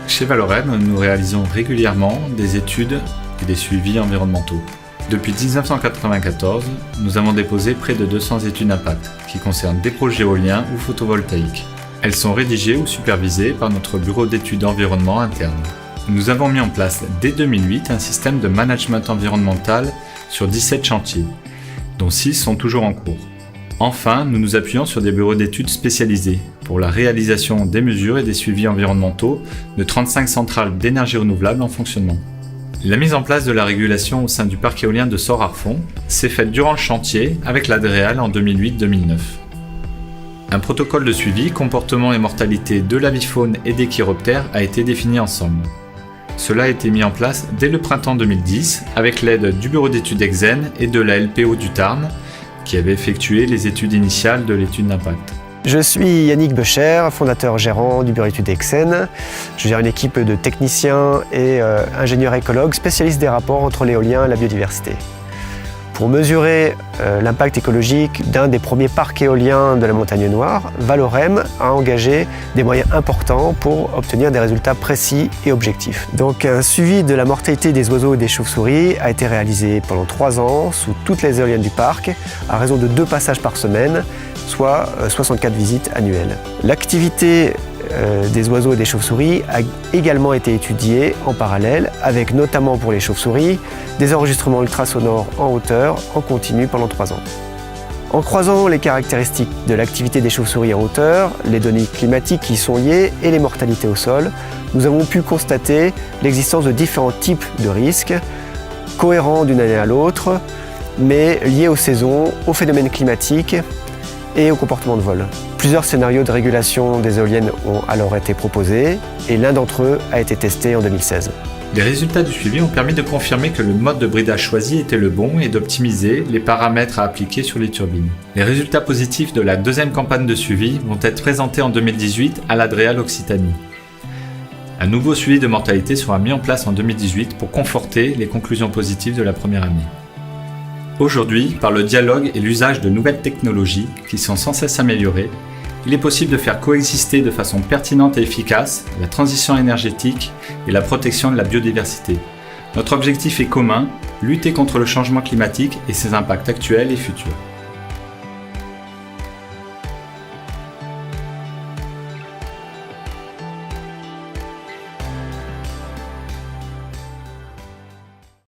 Chez Valorem, nous réalisons régulièrement des études et des suivis environnementaux. Depuis 1994, nous avons déposé près de 200 études d'impact qui concernent des projets éoliens ou photovoltaïques. Elles sont rédigées ou supervisées par notre bureau d'études environnement interne. Nous avons mis en place dès 2008 un système de management environnemental sur 17 chantiers, dont 6 sont toujours en cours. Enfin, nous nous appuyons sur des bureaux d'études spécialisés pour la réalisation des mesures et des suivis environnementaux de 35 centrales d'énergie renouvelable en fonctionnement. La mise en place de la régulation au sein du parc éolien de Sort-Arfon s'est faite durant le chantier avec l'ADREAL en 2008-2009. Un protocole de suivi, comportement et mortalité de l'avifaune et des chiroptères a été défini ensemble. Cela a été mis en place dès le printemps 2010 avec l'aide du bureau d'études Exen et de la LPO du Tarn qui avait effectué les études initiales de l'étude d'impact. Je suis Yannick Becher, fondateur gérant du bureau d'études Exen. Je gère une équipe de techniciens et ingénieurs écologues spécialistes des rapports entre l'éolien et la biodiversité. Pour mesurer l'impact écologique d'un des premiers parcs éoliens de la Montagne Noire, Valorem a engagé des moyens importants pour obtenir des résultats précis et objectifs. Donc un suivi de la mortalité des oiseaux et des chauves-souris a été réalisé pendant 3 ans sous toutes les éoliennes du parc, à raison de 2 passages par semaine, soit 64 visites annuelles. L'activité des oiseaux et des chauves-souris a également été étudiée en parallèle, avec notamment pour les chauves-souris des enregistrements ultrasonores en hauteur en continu pendant 3 ans. En croisant les caractéristiques de l'activité des chauves-souris en hauteur, les données climatiques qui y sont liées et les mortalités au sol, nous avons pu constater l'existence de différents types de risques, cohérents d'une année à l'autre, mais liés aux saisons, aux phénomènes climatiques et au comportement de vol. Plusieurs scénarios de régulation des éoliennes ont alors été proposés et l'un d'entre eux a été testé en 2016. Les résultats du suivi ont permis de confirmer que le mode de bridage choisi était le bon et d'optimiser les paramètres à appliquer sur les turbines. Les résultats positifs de la deuxième campagne de suivi vont être présentés en 2018 à l'ADREAL Occitanie. Un nouveau suivi de mortalité sera mis en place en 2018 pour conforter les conclusions positives de la première année. Aujourd'hui, par le dialogue et l'usage de nouvelles technologies qui sont sans cesse améliorées, il est possible de faire coexister de façon pertinente et efficace la transition énergétique et la protection de la biodiversité. Notre objectif est commun, lutter contre le changement climatique et ses impacts actuels et futurs.